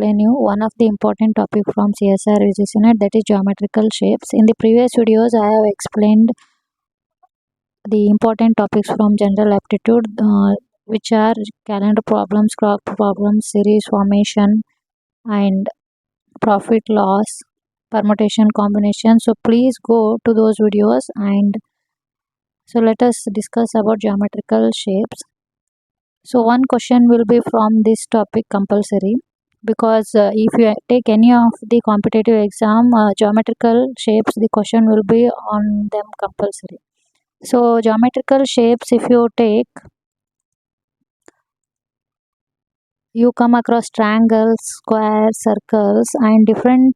explain you one of the important topic from CSIR-UGC NET, that is geometrical shapes. In the previous videos, I have explained the important topics from General Aptitude, which are calendar problems, clock problems, series formation, and profit loss, permutation combination. So please go to those videos, and so let us discuss about geometrical shapes. So one question will be from this topic compulsory, because if you take any of the competitive exam, geometrical shapes, the question will be on them compulsory. So geometrical shapes, if you take, you come across triangles, squares, circles, and different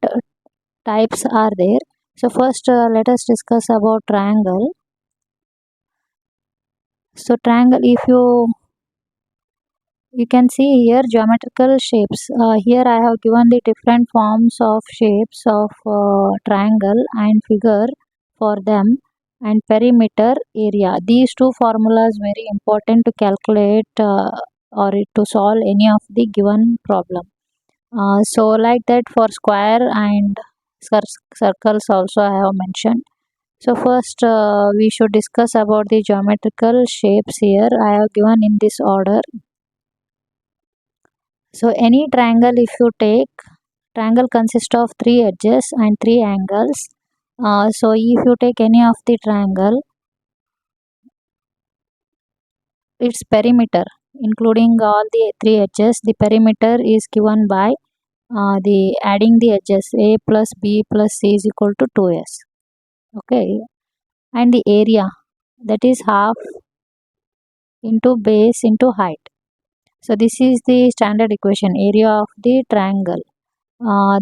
types are there. So first let us discuss about triangle. So triangle, if you can see here geometrical shapes. Here I have given the different forms of shapes of triangle and figure for them, and perimeter, area. These two formulas very important to calculate or to solve any of the given problem. So like that for square and circles also I have mentioned. So first we should discuss about the geometrical shapes. Here I have given in this order. So any triangle, if you take, triangle consists of 3 edges and 3 angles. So if you take any of the triangle, its perimeter, including all the 3 edges, the perimeter is given by the adding the edges a plus b plus c is equal to 2s. Okay, and the area, that is half into base into height. So this is the standard equation, area of the triangle.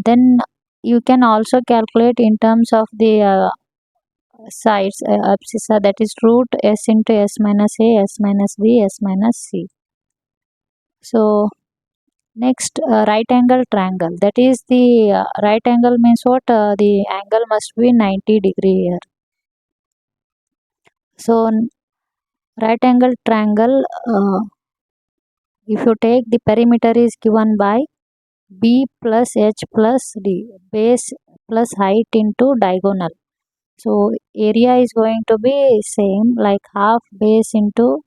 Then you can also calculate in terms of the sides, abscissa, that is root s into s minus a, s minus b, s minus c. So next, right angle triangle, that is the right angle means what? The angle must be 90 degree here. So right angle triangle, if you take, the perimeter is given by b plus h plus d, base plus height into diagonal. So area is going to be same, like half base into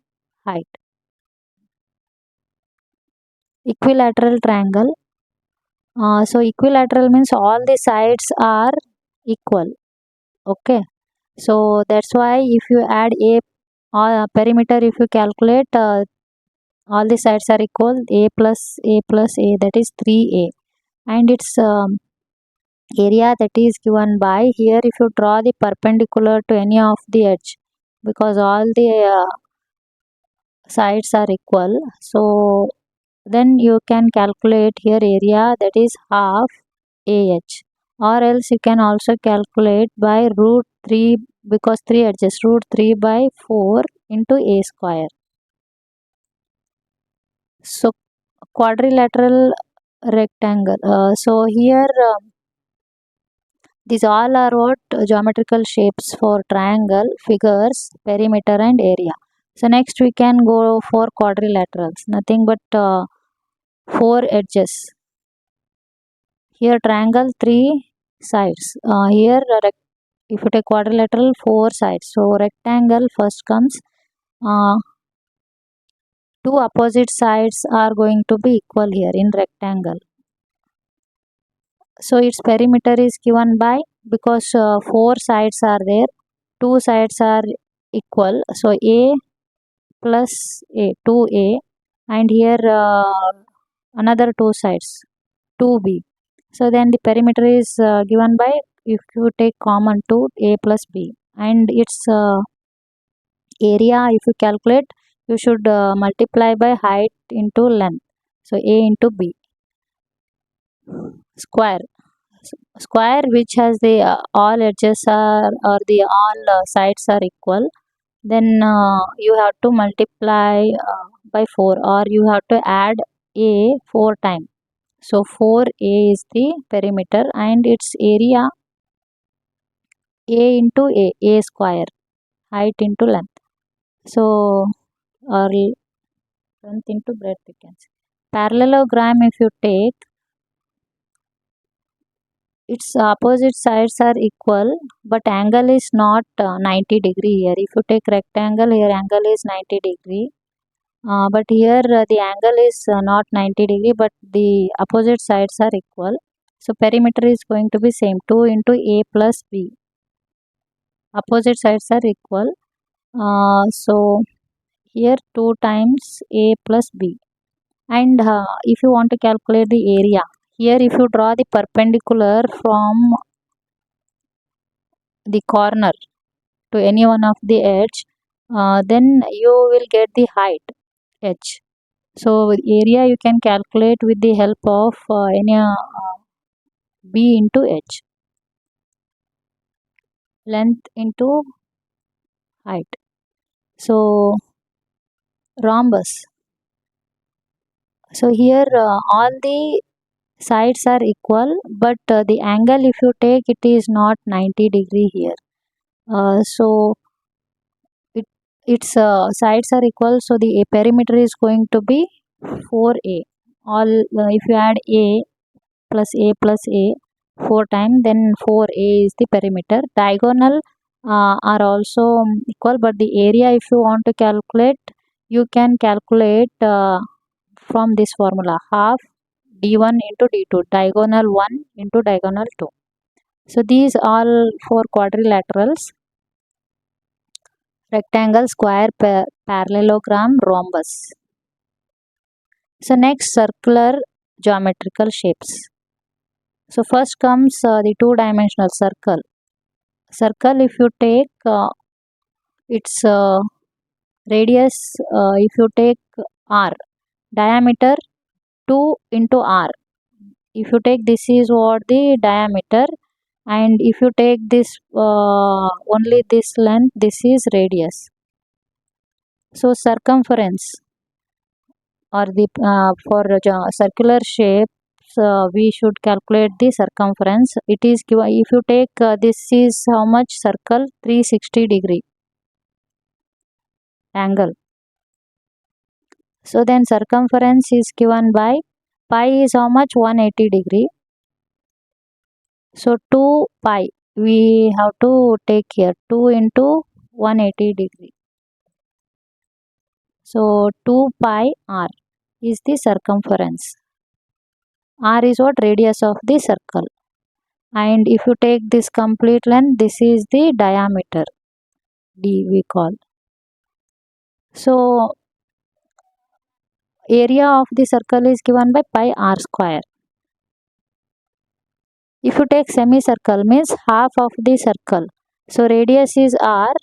height. Equilateral triangle. So equilateral means all the sides are equal. Okay. So that's why if you add a perimeter, if you calculate, all the sides are equal, a plus a plus a, that is 3a, and its area, that is given by, here if you draw the perpendicular to any of the edge, because all the sides are equal, so then you can calculate here area, that is half ah, or else you can also calculate by root 3, because 3 edges, root 3 by 4 into a square. So quadrilateral rectangle, so here these all are what? Geometrical shapes for triangle, figures, perimeter and area. So next we can go for quadrilaterals, nothing but 4 edges. Here triangle, 3 sides. Here if you take quadrilateral, 4 sides. So rectangle first comes, 2 opposite sides are going to be equal here in rectangle. So its perimeter is given by, because 4 sides are there, 2 sides are equal, so a plus a, 2a, and here another 2 sides, 2b. So then the perimeter is given by, if you take common 2, a plus b, and its area, if you calculate, you should multiply by height into length, so a into b. Square, square which has the all edges are, or the all sides are equal, then you have to multiply by 4, or you have to add a 4 times. So 4a is the perimeter, and its area, a into a square, height into length. So or length into breadth, you can say. Parallelogram, if you take, its opposite sides are equal, but angle is not 90 degree here. If you take rectangle, here angle is 90 degree. But here the angle is not 90 degree, but the opposite sides are equal. So perimeter is going to be same, 2 into a plus b. Opposite sides are equal. So here 2 times a plus b. And if you want to calculate the area, here if you draw the perpendicular from the corner to any one of the edge, then you will get the height h. So area you can calculate with the help of any b into h, length into height. So rhombus. So here all the sides are equal, but the angle if you take, it is not 90 degree here. So its sides are equal, so the perimeter is going to be 4a. All if you add a plus a 4 times, then 4a is the perimeter. Diagonal are also equal, but the area if you want to calculate, you can calculate from this formula, half d1 into d2, diagonal 1 into diagonal 2. So these all four quadrilaterals: rectangle, square, parallelogram, rhombus. So next, circular geometrical shapes. So first comes the two-dimensional circle. Circle, if you take its radius, if you take r, diameter 2 into r. If you take this is what the diameter, and if you take this only this length, this is radius. So circumference, or the for circular shapes, we should calculate the circumference. It is given, if you take this is how much circle, 360 degree angle. So then circumference is given by pi is how much, 180 degree. So 2 pi we have to take here, 2 into 180 degree. So 2 pi r is the circumference. R is what, radius of the circle. And if you take this complete length, this is the diameter, d we call. So area of the circle is given by pi r square. If you take semicircle, means half of the circle. So radius is r,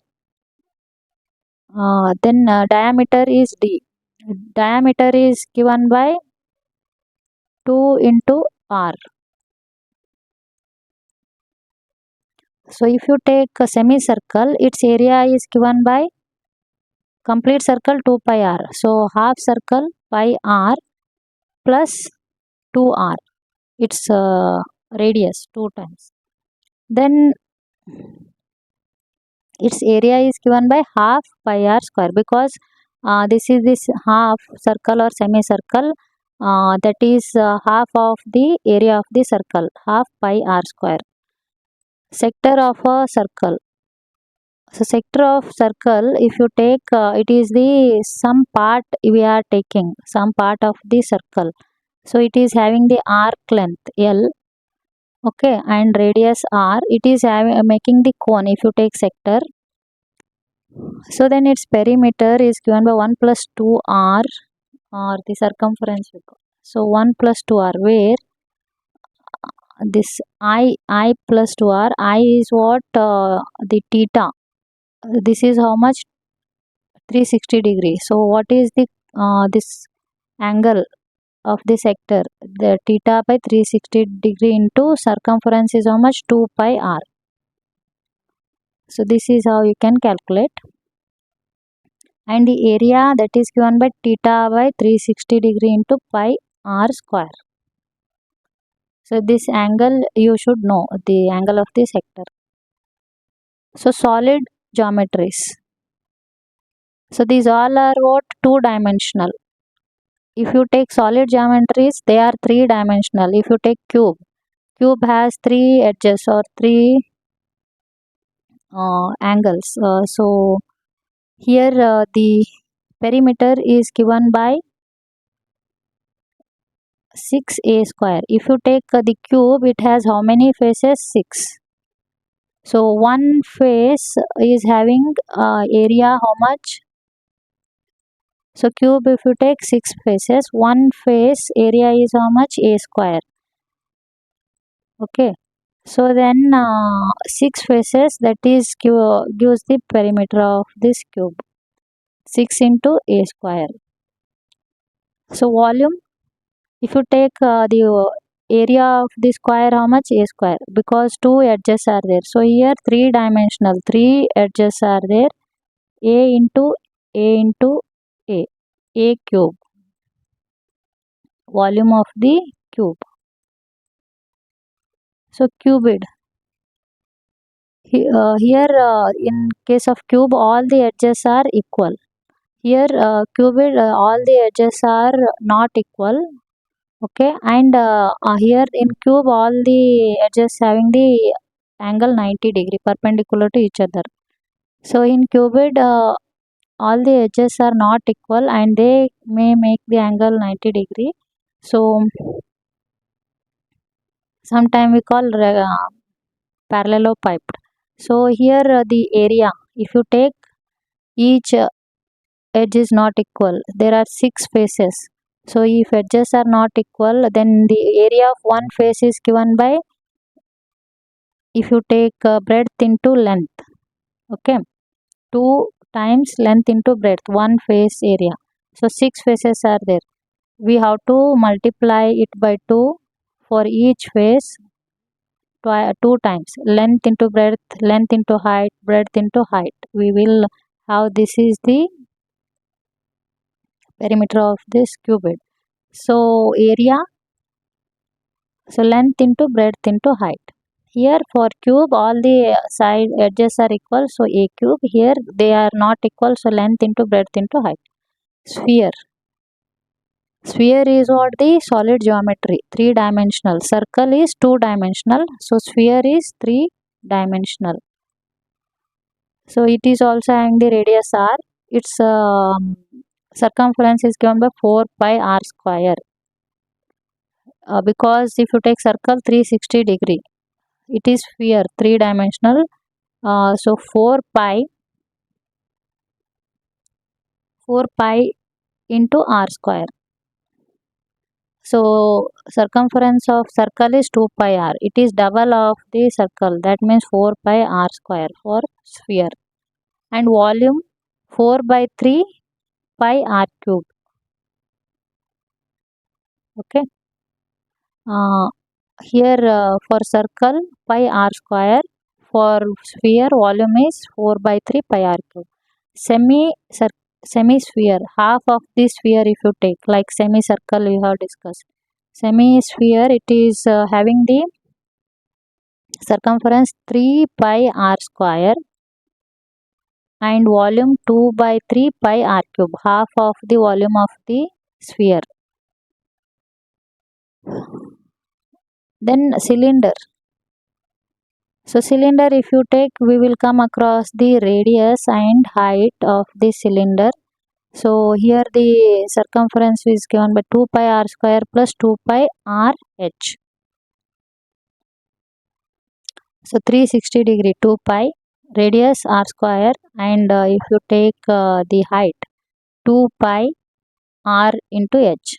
then diameter is d. Diameter is given by 2 into r. So if you take a semicircle, its area is given by complete circle 2 pi r. So half circle pi r plus 2r. Its radius 2 times. Then its area is given by half pi r square, because this is this half circle or semicircle, that is half of the area of the circle, half pi r square. Sector of a circle. So sector of circle, if you take it is the some part we are taking, some part of the circle. So it is having the arc length L, okay, and radius r. It is having making the cone if you take sector. So then its perimeter is given by 1 plus 2r, or the circumference we call. So 1 plus 2r, where this I plus 2r, I is what, the theta. This is how much, 360 degree. So what is the this angle of the sector, the theta by 360 degree into circumference is how much, 2 pi r. So this is how you can calculate. And the area, that is given by theta by 360 degree into pi r square. So this angle you should know, the angle of the sector. So solid geometries. So these all are what, two dimensional. If you take solid geometries, they are three dimensional. If you take cube cube has three edges or three angles. So here the perimeter is given by 6a square. If you take the cube, it has how many faces? 6. So one face is having area how much? So cube, if you take 6 faces, one face area is how much? A square. Okay. So then 6 faces, that is gives the perimeter of this cube. 6 into a square. So volume, if you take the area of the square, how much? A square, because 2 edges are there. So here 3 dimensional, 3 edges are there. A into A, A cube, volume of the cube. So cubed. Here in case of cube, all the edges are equal. Here cubed, all the edges are not equal. Okay, and here in cube, all the edges having the angle 90 degree perpendicular to each other. So in cubed, all the edges are not equal and they may make the angle 90 degree. So sometime we call parallelopiped. So here the area, if you take each edge is not equal, there are 6 faces. So if edges are not equal, then the area of one face is given by, if you take breadth into length. Okay, 2 times length into breadth, one face area. So 6 faces are there. We have to multiply it by 2 for each face, 2 times. Length into breadth, length into height, breadth into height. We will have, this is the perimeter of this cubed. So area, so length into breadth into height. Here for cube, all the side edges are equal, so a cube. Here they are not equal, so length into breadth into height. Sphere. Sphere is what? The solid geometry, 3 dimensional. Circle is 2 dimensional, so sphere is 3 dimensional. So it is also having the radius r. Its circumference is given by 4 pi r square. Because if you take circle 360 degree, it is sphere 3 dimensional. So 4 pi into r square. So circumference of circle is 2 pi r. It is double of the circle. That means 4 pi r square for sphere. And volume 4 by 3 pi r cube. Okay. Here for circle pi r square. For sphere volume is 4 by 3 pi r cube. Semi-sphere, half of the sphere if you take, like semicircle we have discussed. Semi-sphere, it is having the circumference 3 pi r square and volume 2 by 3 pi r cube, half of the volume of the sphere. Then cylinder. So cylinder, if you take, we will come across the radius and height of the cylinder. So here the circumference is given by 2 pi r square plus 2 pi r h. So 360 degree 2 pi, radius r square, and if you take the height 2 pi r into h.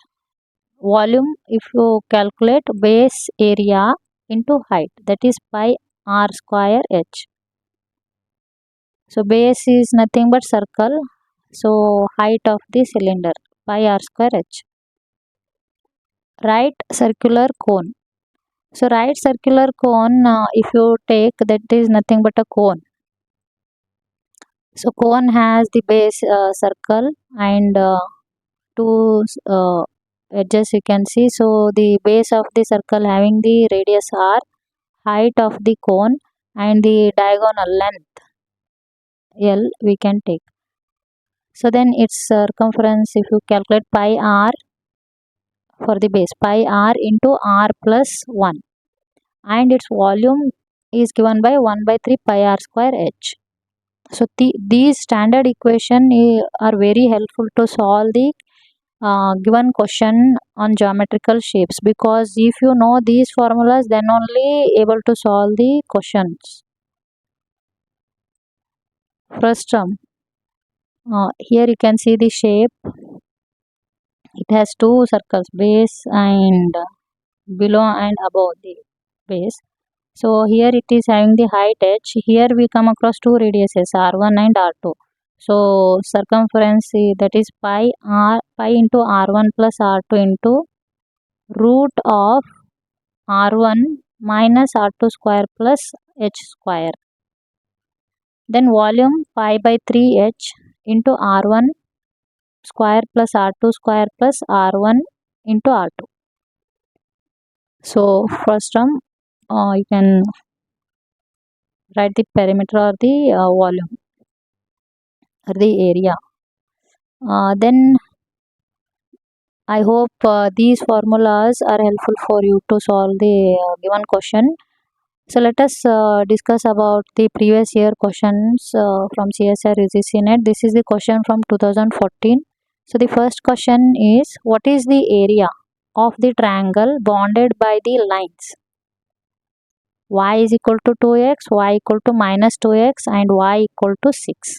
Volume, if you calculate base area into height, that is pi r square h. So base is nothing but circle. So height of the cylinder pi r square h. Right circular cone. So right circular cone, if you take, that is nothing but a cone. So cone has the base circle and 2 edges you can see. So the base of the circle having the radius r, height of the cone, and the diagonal length L we can take. So then its circumference, if you calculate pi r for the base, pi r into r plus 1. and its volume is given by 1 by 3 pi r square h. So these standard equation are very helpful to solve the given question on geometrical shapes, because if you know these formulas, then only able to solve the questions. First term, here you can see the shape. It has two circles, base and below and above the base. So here it is having the height h. Here we come across two radiuses, r1 and r2. So circumference that is pi into r1 plus r2 into root of r1 minus r2 square plus h square. Then volume pi by 3h into r1 square plus r2 square plus r1 into r2. So first term, you can write the perimeter or the volume or the area. Then I hope these formulas are helpful for you to solve the given question. So let us discuss about the previous year questions from CSIR-UGC NET. This is the question from 2014. So the first question is, what is the area of the triangle bounded by the lines y is equal to 2x, y equal to minus 2x and y equal to 6.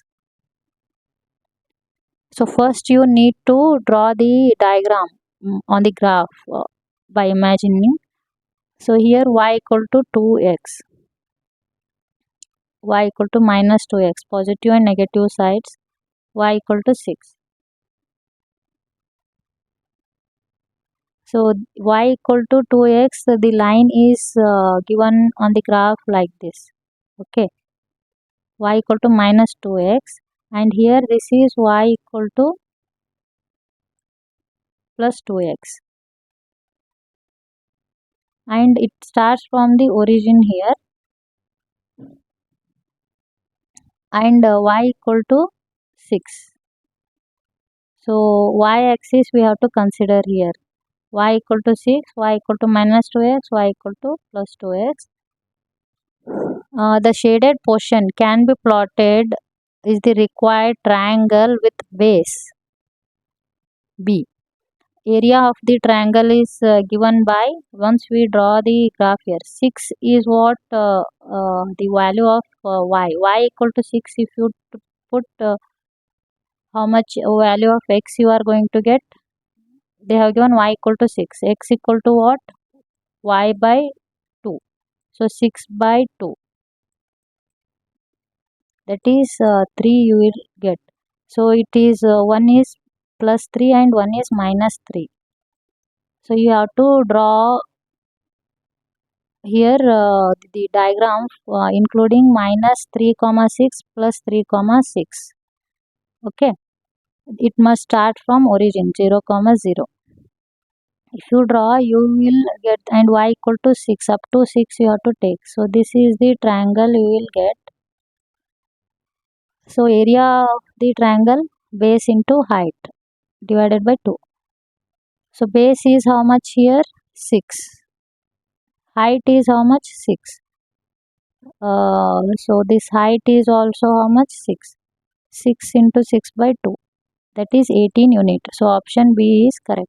So first you need to draw the diagram on the graph by imagining. So here y equal to 2x, y equal to minus 2x, positive and negative sides, y equal to 6. So y equal to 2x, the line is given on the graph like this. Okay, y equal to minus 2x, and here this is y equal to plus 2x, and it starts from the origin here, and y equal to 6. So y axis we have to consider here, y equal to 6, y equal to minus 2x, y equal to plus 2x. The shaded portion can be plotted is the required triangle with base B. Area of the triangle is given by, once we draw the graph here, 6 is what the value of y equal to 6. If you put how much value of x you are going to get, they have given y equal to 6, x equal to what, y by 2, so 6 by 2, that is 3 you will get. So it is 1 is plus 3 and 1 is minus 3. So you have to draw here the diagram including minus 3 comma 6 plus 3 comma 6. Okay, it must start from origin 0 comma 0. If you draw, you will get, and y equal to 6, up to 6 you have to take. So this is the triangle you will get. So area of the triangle, base into height divided by 2. So base is how much here, 6. Height is how much, 6. So this height is also how much, 6. 6 into 6 by 2, that is 18 unit. So option B is correct.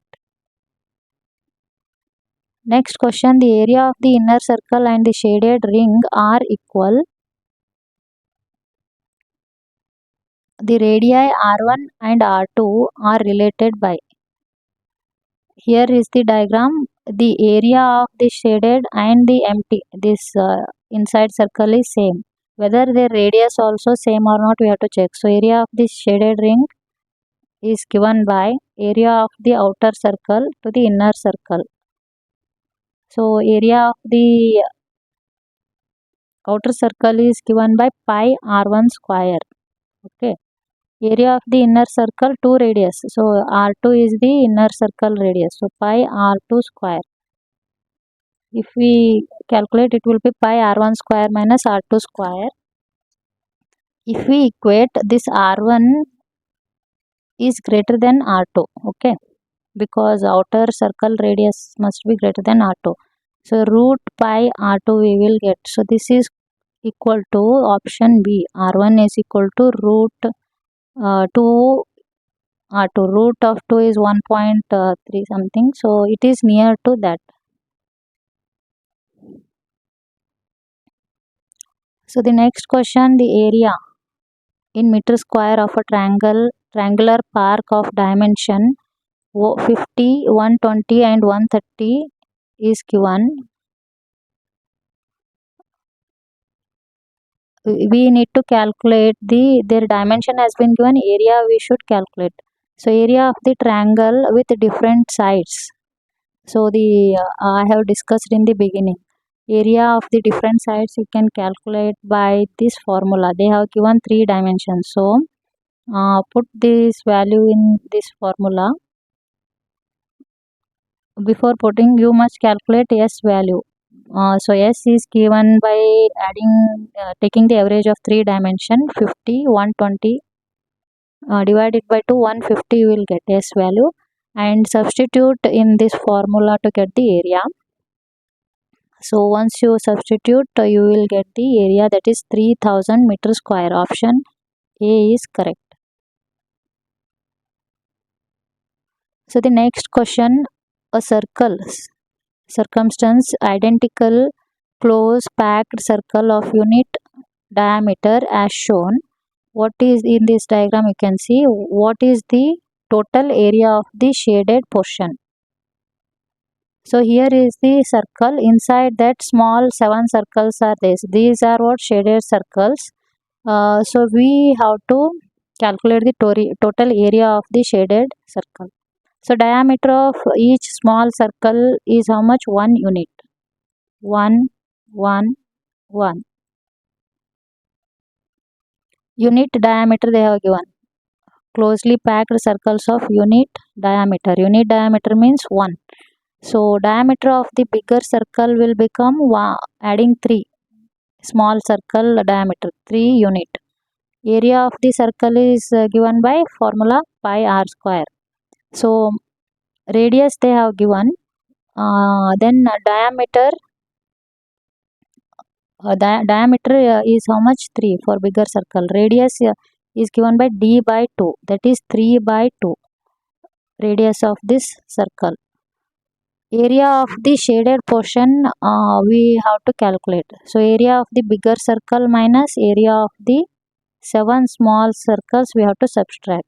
Next question, the area of the inner circle and the shaded ring are equal. The radii r1 and r2 are related by. Here is the diagram. The area of the shaded and the empty, this inside circle is same. Whether their radius also same or not, we have to check. So area of this shaded ring is given by area of the outer circle to the inner circle. So area of the outer circle is given by pi r1 square. Okay, area of the inner circle, 2 radius, so r2 is the inner circle radius, so pi r2 square. If we calculate, it will be pi r1 square minus r2 square. If we equate, this r1 is greater than r2, okay, because outer circle radius must be greater than r2. So root pi R2 we will get. So this is equal to option B. R1 is equal to root 2 R2. Root of 2 is 1.3 something. So it is near to that. So the next question, the area in meter square of a triangular park of dimension 50, 120 and 130 is given. We need to calculate their dimension has been given, area we should calculate. So area of the triangle with different sides. So the I have discussed in the beginning. Area of the different sides you can calculate by this formula. They have given 3 dimensions. So put this value in this formula. Before putting, you must calculate S value. So S is given by taking the average of 3 dimension 50, 120 divided by 2, 150 you will get S value, and substitute in this formula to get the area. So once you substitute, you will get the area, that is 3000 meter square. Option A is correct. So the next question, a circle, circumstance identical close packed circle of unit diameter as shown. What is in this diagram? You can see what is the total area of the shaded portion. So here is the circle. Inside that small 7 circles are this. These are what shaded circles. So we have to calculate the total area of the shaded circle. So diameter of each small circle is how much? 1 unit. 1, 1, 1. Unit diameter they have given. Closely packed circles of unit diameter. Unit diameter means 1. So diameter of the bigger circle will become adding 3. Small circle diameter 3 unit. Area of the circle is given by formula pi r square. So radius they have given. Then diameter is how much? 3 for bigger circle. Radius is given by d by 2, that is 3 by 2 radius of this circle. Area of the shaded portion we have to calculate. So area of the bigger circle minus area of the 7 small circles we have to subtract.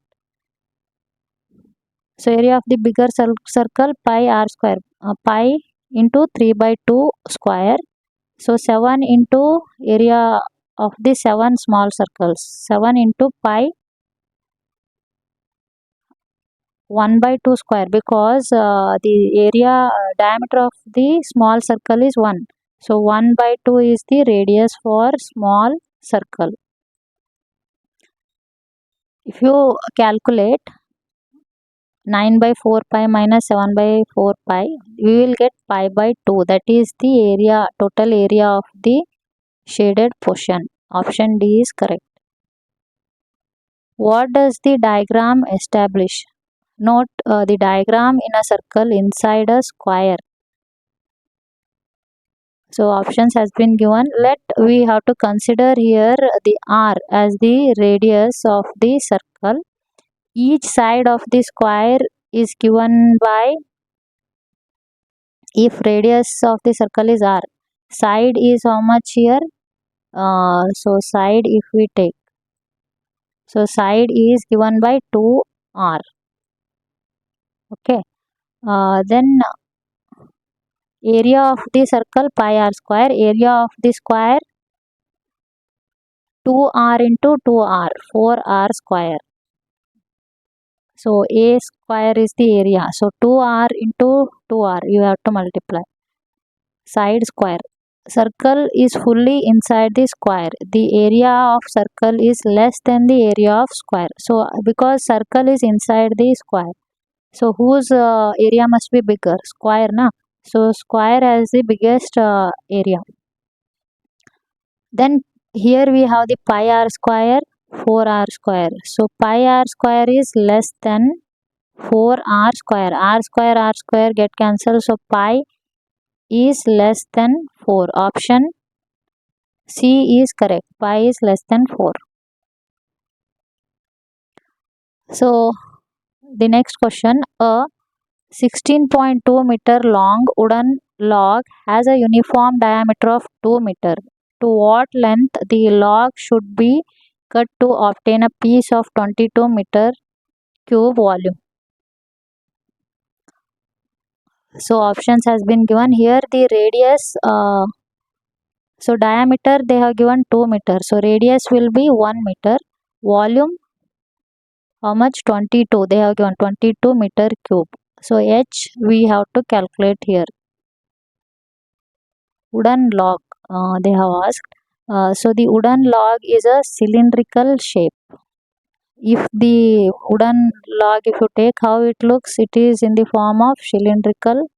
So area of the bigger circle pi r square, pi into 3 by 2 square. So 7 into area of the 7 small circles, 7 into pi 1 by 2 square, because the area diameter of the small circle is 1. So 1 by 2 is the radius for small circle. If you calculate 9 by 4 pi minus 7 by 4 pi, we will get pi by 2. That is the area, total area of the shaded portion. Option D is correct. What does the diagram establish? Note the diagram in a circle inside a square. So options has been given. We have to consider here the R as the radius of the circle. Each side of the square is given by, if radius of the circle is R, side is how much here? So side if we take, so side is given by 2R. Okay. Then area of the circle pi r square, area of the square 2R into 2R, 4R square. So A square is the area. So 2R into 2R you have to multiply. Side square. Circle is fully inside the square. The area of circle is less than the area of square. So because circle is inside the square, so whose area must be bigger? Square, na? So square has the biggest area. Then here we have the pi r square, 4r square. So pi r square is less than 4r square. R square get cancelled. So pi is less than 4. Option C is correct. Pi is less than 4. So the next question, a 16.2 meter long wooden log has a uniform diameter of 2 meter. To what length the log should be cut to obtain a piece of 22 meter cube volume? So options has been given here. The radius, so diameter they have given 2 meter. So radius will be 1 meter. Volume, how much? 22. They have given 22 meter cube. So H we have to calculate here. Wooden log, they have asked. So the wooden log is a cylindrical shape. If the wooden log, if you take how it looks, it is in the form of cylindrical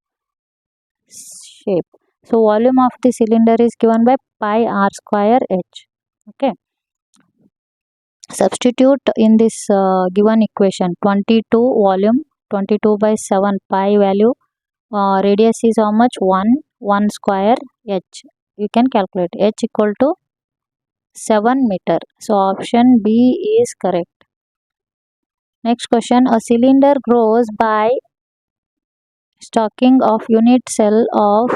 shape. So volume of the cylinder is given by pi r square h. Okay. Substitute in this given equation 22 volume 22 by 7 pi value. Radius is how much? 1 square h. You can calculate h equal to 7 meter. So option B is correct. Next question, a cylinder grows by stacking of unit cell of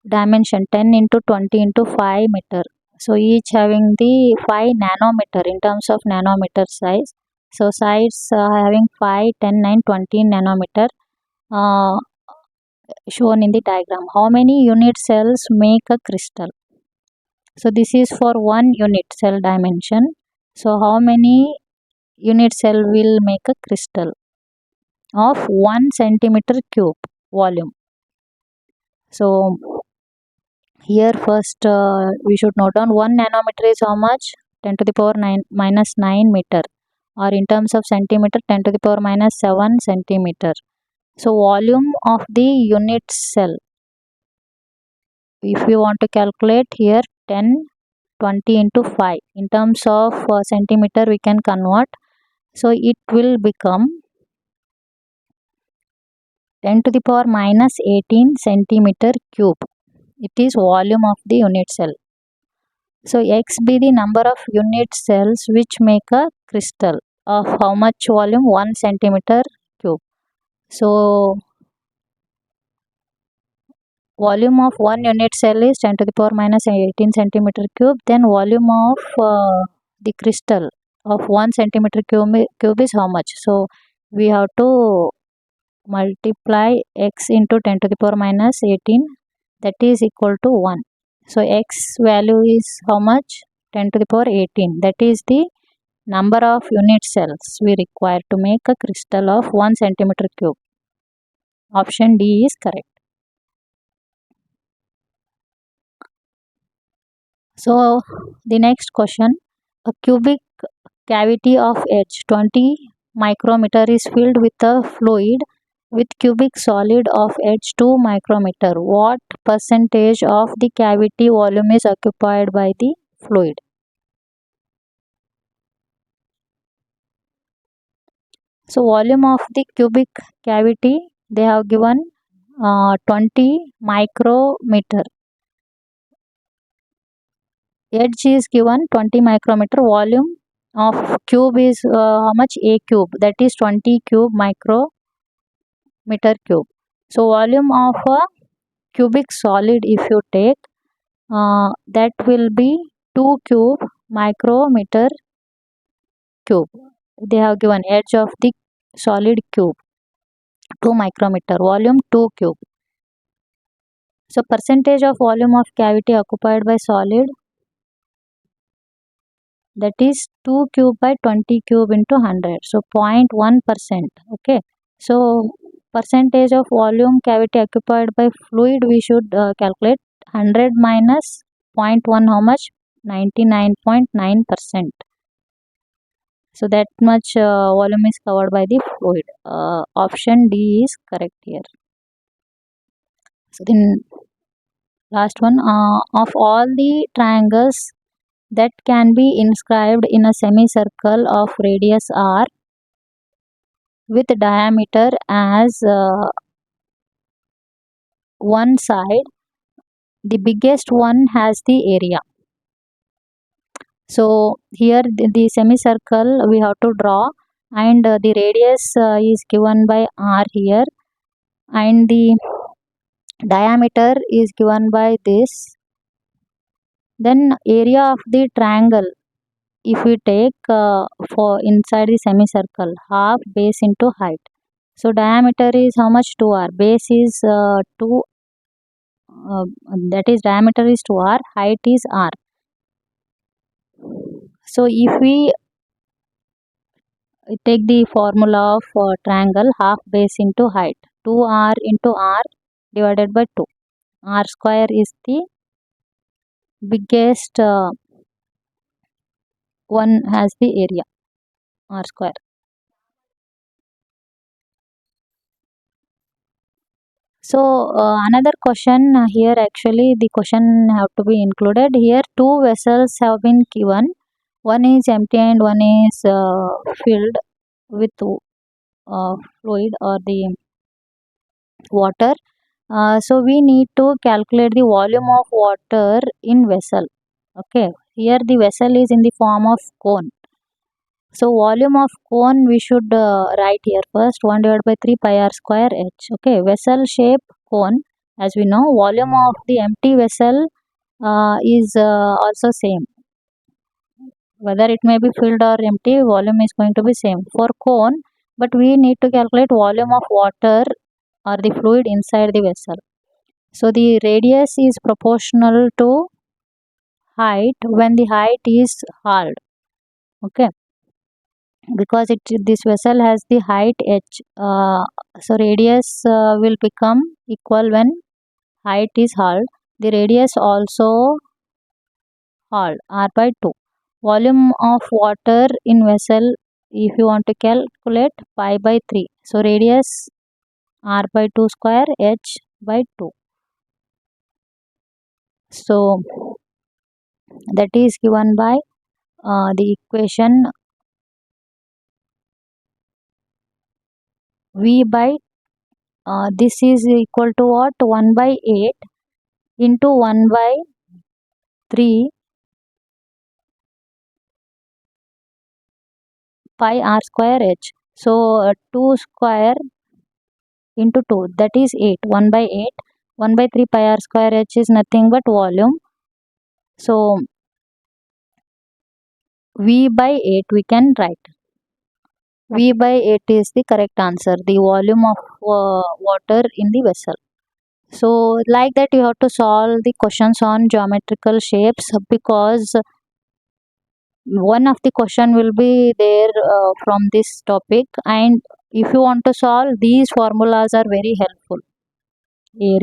dimension 10 into 20 into 5 meter. So each having the 5 nanometer in terms of nanometer size. So sides having 5, 10, 9, 20 nanometer shown in the diagram. How many unit cells make a crystal? So this is for 1 unit cell dimension. So how many unit cell will make a crystal of 1 centimeter cube volume? So here first we should note down 1 nanometer is how much? 10 to the power 9 minus 9 meter, or in terms of centimeter 10 to the power minus 7 centimeter. So volume of the unit cell, if we want to calculate here 10 20 into 5 in terms of centimeter we can convert. So it will become 10 to the power minus 18 centimeter cube. It is volume of the unit cell. So X be the number of unit cells which make a crystal of how much volume? 1 centimeter cube. So volume of 1 unit cell is 10 to the power minus 18 centimeter cube. Then volume of the crystal of 1 centimeter cube is how much? So we have to multiply x into 10 to the power minus 18, that is equal to 1. So x value is how much? 10 to the power 18. That is the number of unit cells we require to make a crystal of 1 centimeter cube. Option D is correct. So the next question, a cubic cavity of H 20 micrometer is filled with a fluid with cubic solid of H 2 micrometer. What percentage of the cavity volume is occupied by the fluid? So volume of the cubic cavity they have given 20 micrometer. Edge is given 20 micrometer. Volume of cube is how much? A cube, that is 20 cube micrometer cube. So volume of a cubic solid if you take, that will be 2 cube micrometer cube. They have given edge of the solid cube 2 micrometer, volume 2 cube. So percentage of volume of cavity occupied by solid, that is 2 cube by 20 cube into 100. So 0.1%. Okay. So percentage of volume cavity occupied by fluid we should calculate 100 minus 0.1 how much? 99.9%. So that much volume is covered by the fluid. Option D is correct here. So then last one, of all the triangles that can be inscribed in a semicircle of radius r with diameter as one side, the biggest one has the area. So here the semicircle we have to draw, and the radius is given by r here, and the diameter is given by this. Then area of the triangle, if we take for inside the semicircle, half base into height. So diameter is how much? 2r. Base is 2, that is diameter is 2r, height is r. So if we take the formula of triangle, half base into height, 2r into r divided by 2. R square is the biggest one, has the area, r square. So another question here, actually the question have to be included here. Two vessels have been given. One is empty and one is filled with fluid or the water. So we need to calculate the volume of water in vessel. Okay, here the vessel is in the form of cone. So volume of cone we should write here first, 1 divided by 3 pi r square h. Okay, vessel shape cone, as we know. Volume of the empty vessel is also same. Whether it may be filled or empty, volume is going to be same for cone, but we need to calculate volume of water or the fluid inside the vessel. So the radius is proportional to height when the height is halved. Okay, because this vessel has the height h, so radius will become equal when height is halved. The radius also halved, r by 2. Volume of water in vessel, if you want to calculate, pi by 3. So radius r by 2 square, h by 2. So that is given by the equation v by this is equal to what? 1 by 8 into 1 by 3 pi r square h. So 2 square into 2, that is 8. 1 by 8. 1 by 3 pi r square h is nothing but volume. So v by 8 we can write. V by 8 is the correct answer, the volume of water in the vessel. So like that you have to solve the questions on geometrical shapes, because one of the question will be there from this topic, and if you want to solve, these formulas are very helpful. Area